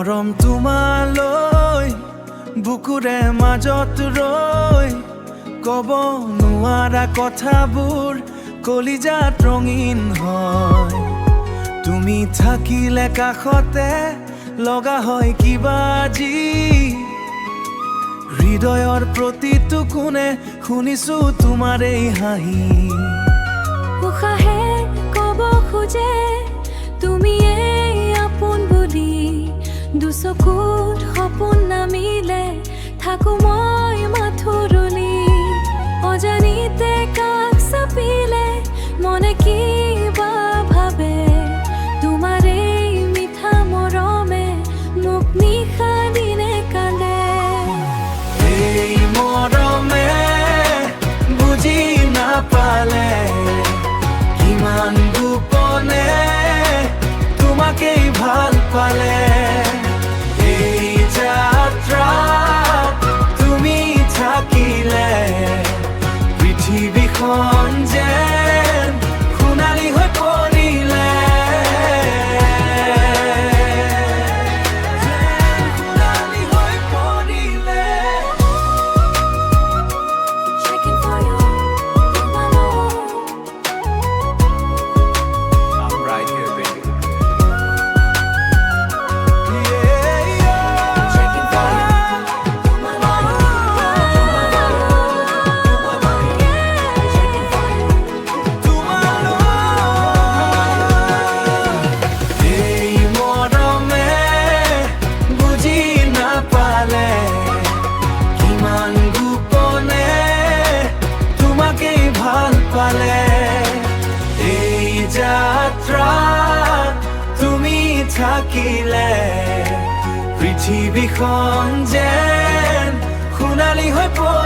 মৰম তোমালৈ বুকুৰে মাজত ৰৈ ক'ব নোৱাৰা কথাবোৰ কলিজাত ৰঙীন হয়। তুমি থাকিলে কাষতে লগা হয় কিবা যি হৃদয়ৰ প্ৰতিটো কোণে শুনিছো তোমাৰ এই হাঁহি। উশাহে ক'ব খোজে তুমি এই আপোন বুলি, দুচকুত সপোন নামিলে থাকো মই মাথোঁৰুলি। অজানিতে কাষ চাপিলে মনে কিবা ভাবে, তোমাৰ এই মিঠা মৰমে মোক নিশা দিনে কান্দে। এই মৰমে বুজি নাপালে কিমান গোপনে তোমাকেই ভাল পালে। এই যাত্ৰাত তুমি থাকিলে পৃথিৱীখন যেন সোণালী হৈ পৰিলে। সোণালী হৈ পৰিলে। Checking for you, you're my love. I'm right here, baby. Checking for you, you're my love. Checking for you. এই মৰমে বুজি নাপালে কিমান গোপনে তোমাকেই ভাল পালে। এই যাত্ৰাত তুমি থাকিলে পৃথিৱীখন যেন সোণালী হৈ পৰিলে।